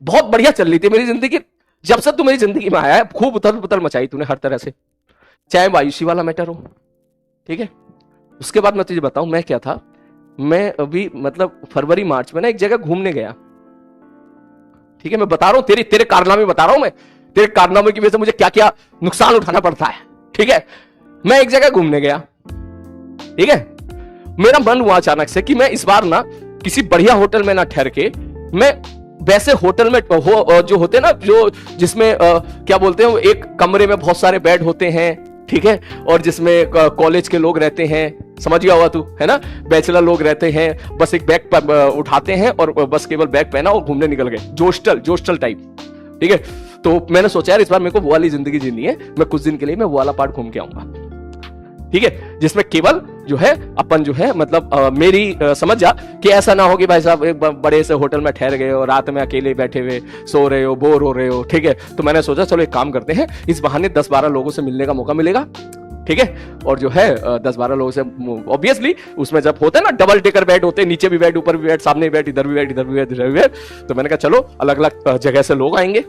बहुत बढ़िया चल रही थी मेरी जिंदगी। जब से तू मेरी जिंदगी में आया है खूब उथल पुथल मचाई तूने हर तरह से, चाहे वायुसी वाला मैटर हो, ठीक है। उसके बाद मैं तुझे बताऊं मैं क्या था, मैं अभी मतलब फरवरी मार्च में ना एक जगह घूमने गया, ठीक है। मैं बता रहा हूं तेरे कारनामे बता रहा हूं मैं, तेरे कारनामे की वजह से मुझे क्या क्या नुकसान उठाना पड़ता है, ठीक है। मैं एक जगह घूमने गया, ठीक है। मेरा मन हुआ अचानक से कि मैं इस बार ना किसी बढ़िया होटल में ना ठहर के, मैं वैसे होटल में जो होते ना, जो जिसमें क्या बोलते हैं, एक कमरे में बहुत सारे बेड होते हैं, ठीक है, और जिसमें कॉलेज के लोग रहते हैं, समझ गया हुआ तू, है ना, बैचलर लोग रहते हैं, बस एक बैग उठाते हैं और बस केवल बैग पहना और घूमने निकल गए, जोस्टल टाइप, ठीक है। तो मैंने सोचा यार इस बार मेरे को वो वाली जिंदगी जीनी है, मैं कुछ दिन के लिए मैं वो वाला पार्ट घूम के आऊंगा, ठीक है, जिसमें केवल जो है अपन जो है मतलब मेरी समझ जा कि ऐसा ना हो कि भाई साहब एक बड़े से होटल में ठहर गए हो, रात में अकेले बैठे हुए सो रहे हो, बोर हो रहे हो, ठीक है। तो मैंने सोचा चलो एक काम करते हैं, इस बहाने 10-12 लोगों से मिलने का मौका मिलेगा, ठीक है। और जो है 10-12 लोगों से ऑब्वियसली उसमें जब होते हैं ना डबल टेकर बेड होते हैं, नीचे भी बेड, ऊपर भी बेड, सामने भी बेड, इधर भी बेड, इधर भी बेड, इधर भी बेड। तो मैंने कहा चलो अलग अलग जगह से लोग आएंगे,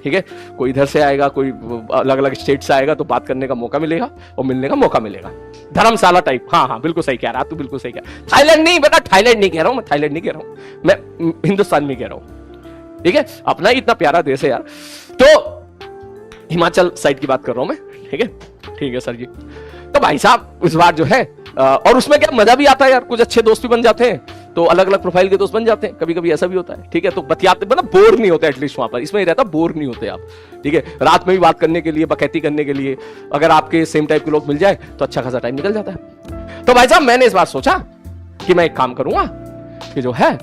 ठीक है, कोई इधर से आएगा, कोई अलग अलग स्टेट से आएगा, तो बात करने का मौका मिलेगा और मिलने का मौका मिलेगा, धर्मशाला टाइप। हाँ बिल्कुल सही कह रहा तू, बिल्कुल सही कह रहा। थाईलैंड नहीं बेटा, थाईलैंड नहीं कह रहा हूं मैं, थाईलैंड नहीं कह रहा हूं मैं, हिंदुस्तान में कह रहा हूं, ठीक है। अपना ही इतना प्यारा देश है यार। तो हिमाचल साइड की बात कर रहा हूं मैं, ठीक है सर जी। तो भाई साहब इस बार जो है और उसमें क्या मजा भी आता है यार, कुछ अच्छे दोस्त भी बन जाते हैं, तो अलग अलग प्रोफाइल के दोस्त बन जाते हैं, कभी कभी ऐसा भी होता है, ठीक है। तो बतियाते मतलब बोर नहीं होते, एटलीस्ट वहां पर इसमें रहता बोर नहीं होते आप, ठीक है। रात में भी बात करने के लिए, बकैती करने के लिए अगर आपके सेम टाइप के लोग मिल जाए तो अच्छा खासा टाइम निकल जाता है। तो भाई साहब मैंने इस बार सोचा कि मैं एक काम करूंगा कि जो है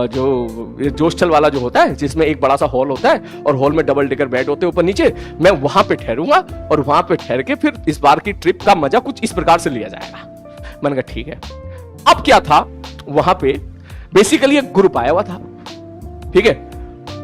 जो जोस्टल वाला जो होता है, जिसमें एक बड़ा सा हॉल होता है और हॉल में डबल डेकर बेड होते हैं ऊपर नीचे, मैं वहां पे ठहरूंगा और वहां पे ठहर के फिर इस बार की ट्रिप का मजा कुछ इस प्रकार से लिया जाएगा। मैंने कहा ठीक है। अब क्या था, वहां पे बेसिकली एक ग्रुप आया हुआ था, ठीक है।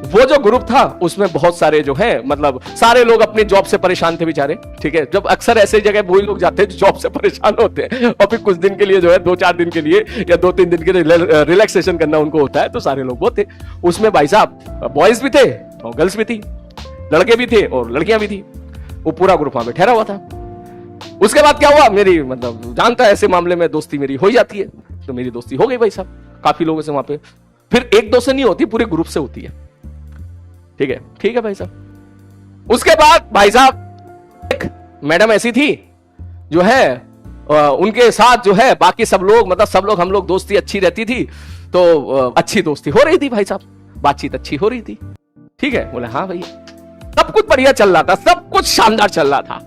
वो जो ग्रुप था उसमें बहुत सारे जो है मतलब सारे लोग अपनी जॉब से परेशान थे बेचारे, ठीक है। जब अक्सर ऐसे जगह वही लोग जाते हैं जो जॉब से परेशान होते हैं और फिर कुछ दिन के लिए जो है 2-4 दिन के लिए या 2-3 दिन के लिए रिलैक्सेशन करना उनको होता है, तो सारे लोग वो थे उसमें। भाई साहब बॉयज भी थे और गर्ल्स भी थी, लड़के भी थे और लड़कियां भी थी, वो पूरा ग्रुप वहां पे ठहरा हुआ था। उसके बाद क्या हुआ, मेरी मतलब जानता है ऐसे मामले में दोस्ती मेरी हो जाती है, तो मेरी दोस्ती हो गई भाई साहब काफी लोगों से वहां पे। फिर एक दो से नहीं होती, पूरे ग्रुप से होती है, ठीक है भाई साहब। उसके बाद भाई साहब एक मैडम ऐसी थी जो है उनके साथ जो है बाकी सब लोग मतलब सब लोग हम लोग दोस्ती अच्छी रहती थी, तो अच्छी दोस्ती हो रही थी भाई साहब, बातचीत अच्छी हो रही थी, ठीक है। बोले हाँ भैया सब कुछ बढ़िया चल रहा था, सब कुछ शानदार चल रहा था,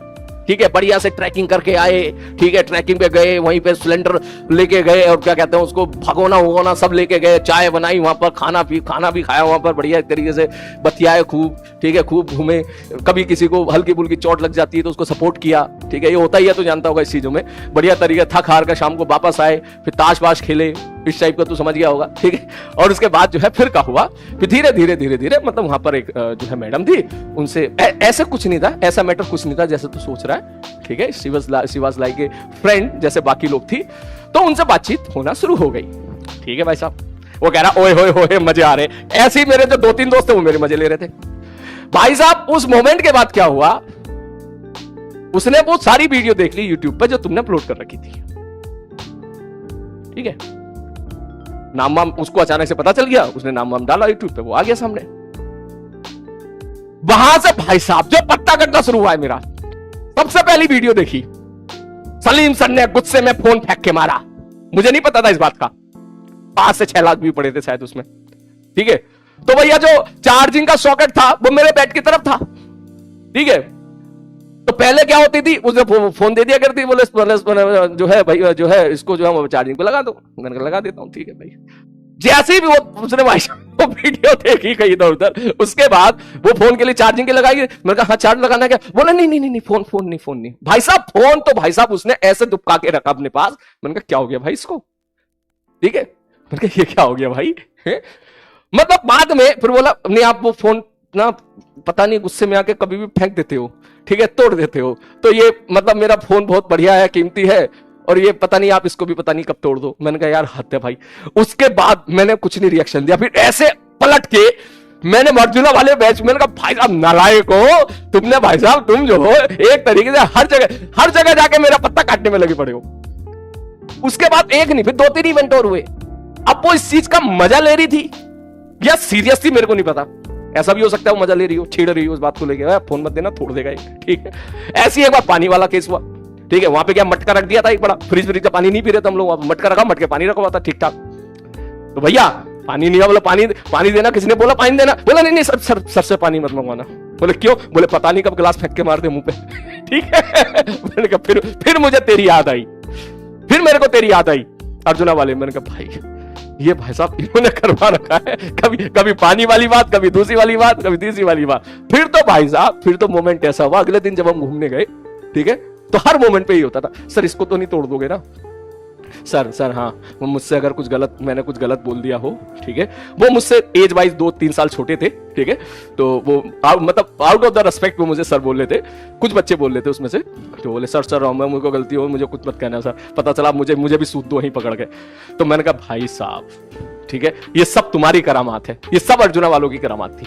ठीक है। बढ़िया से ट्रैकिंग करके आए, ठीक है, ट्रैकिंग पे गए, वहीं पे सिलेंडर लेके गए और क्या कहते हैं उसको भगोना सब लेके गए, चाय बनाई वहां पर, खाना भी खाया वहां पर, बढ़िया तरीके से बतियाए खूब, ठीक है, खूब घूमे। कभी किसी को हल्की फुल्की चोट लग जाती है तो उसको सपोर्ट किया, ठीक है, ये होता ही है, तो जानता होगा इस चीजों में। बढ़िया तरीके थक हार कर शाम को वापस आए, फिर ताश बाश खेले, इस टाइप का तू समझ गया होगा, ठीक है। और उसके बाद जो है फिर क्या हुआ, फिर धीरे धीरे मतलब वहां पर एक जो है मैडम थी, उनसे ऐसा कुछ नहीं था, ऐसा मैटर कुछ नहीं था जैसे तू सोच रहा है, ठीक है। She was like a friend जैसे बाकी लोग थी, तो उनसे बातचीत होना शुरू हो गई, ठीक है भाई साहब। वो कह रहा ओए होए होए मजे आ रहे, ऐसे ही मेरे जो 2-3 दोस्त थे वो मेरे मजे ले रहे थे भाई साहब। उस मोमेंट के बाद क्या हुआ, उसने वो सारी वीडियो देख ली यूट्यूब पर जो तुमने अपलोड कर रखी थी, ठीक है। नाम वाम उसको अचानक से पता चल गया, उसने नाम वाम डाला यूट्यूब पे, वो आ गया सामने। वहां से भाई साहब जो पत्ता कटना शुरू हुआ है मेरा, सबसे पहली वीडियो देखी, सलीम सर ने गुस्से में फोन फेंक के मारा, मुझे नहीं पता था इस बात का, 5 से 6 लाख भी पड़े थे शायद उसमें, ठीक है। तो भैया जो चार्जिंग का सॉकेट था वो मेरे बेड की तरफ था, ठीक है। तो पहले क्या होती थी, उसने फोन दे दिया करती, बोले जो है भाई जो है इसको जो है चार्जिंग पे लगा दो, मैंने लगा देता हूं, ठीक है भाई। जैसे ही भी वो उसने भाई वो वीडियो देखी कहीं इधर उधर, उसके बाद वो फोन के लिए चार्जिंग के लगाई, मैंने कहा हाँ चार्ज लगाना क्या, बोला नहीं फोन नहीं भाई साहब। फोन तो भाई साहब उसने ऐसे दुबका के रखा अपने पास, मैंने कहा क्या हो गया भाई इसको, ठीक है, मैंने कहा ये क्या हो गया भाई मतलब बाद में फिर बोला नहीं आप वो फोन ना पता नहीं गुस्से में आके कभी भी फेंक देते हो, ठीक है, तोड़ देते हो, तो ये मतलब मेरा फोन बहुत बढ़िया है, कीमती है, और ये पता नहीं आप इसको भी पता नहीं कब तोड़ दो। मैंने कहा यार हद है भाई। उसके बाद मैंने कुछ नहीं रिएक्शन दिया, फिर ऐसे पलट के मैंने अर्जुना वाले बैच में कहा भाई साहब नालायक हो तुमने, भाई साहब तुम जो हो एक तरीके से हर जगह जाके मेरा पत्ता काटने में लगे पड़े हो। उसके बाद एक नहीं फिर 2-3 इवेंट और हुए। अब वो इस चीज का मजा ले रही थी या सीरियस थी मेरे को नहीं पता, ऐसा भी हो सकता है वो मजा ले रही हो, छेड़ रही हो उस बात को लेके, फोन मत देना तोड़ देगा ये, ठीक है। ऐसी एक बार पानी वाला केस हुआ, ठीक है। वहां पे क्या मटका रख दिया था एक बड़ा, फ्रिज का पानी नहीं पी रहे थे हम लोग, मटका रखा, मटके पानी रखा हुआ था ठीक ठाक। तो भैया पानी नहीं है, बोला पानी देना, किसी ने बोला पानी देना, बोला नहीं सर से पानी मत मंगवाना। बोले क्यों? बोले पता नहीं कब गिलास फेंक के मार दे मुंह पे, ठीक है। मैंने कहा फिर मुझे तेरी याद आई, फिर मेरे को तेरी याद आई अर्जुना वाले। मैंने कहा भाई ये भाई साहब इन्होंने करवा रखा है, कभी पानी वाली बात, कभी दूसरी वाली बात, कभी तीसरी वाली बात। फिर तो भाई साहब फिर तो मोमेंट ऐसा हुआ, अगले दिन जब हम घूमने गए, ठीक है, तो हर मोमेंट पे ही होता था, सर इसको तो नहीं तोड़ दोगे ना सर हाँ, वो मुझसे अगर मैंने कुछ गलत बोल दिया हो, ठीक है। वो मुझसे एज वाइज 2-3 साल छोटे थे, ठीक है। तो वो मतलब आउट ऑफ द रेस्पेक्ट वो मुझे सर बोल रहे थे, कुछ बच्चे बोल रहे थे उसमें से, तो बोले सर मुझको गलती हो, मुझे कुछ मत कहना सर। पता चला मुझे भी सूद दो वहीं पकड़ गए। तो मैंने कहा भाई साहब ठीक है, ये सब तुम्हारी करामात है, ये सब अर्जुना वालों की करामात थी।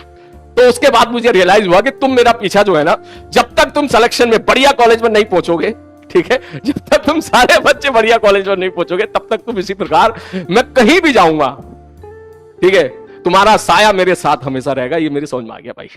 तो उसके बाद मुझे रियलाइज हुआ कि तुम मेरा पीछा जो है ना, जब तक तुम सिलेक्शन में बढ़िया कॉलेज में नहीं पहुंचोगे, ठीक है, जब तक तुम सारे बच्चे बढ़िया कॉलेज में नहीं पहुंचोगे, तब तक तुम इसी प्रकार, मैं कहीं भी जाऊंगा, ठीक है, तुम्हारा साया मेरे साथ हमेशा रहेगा। ये मेरी समझ में आ गया भाई।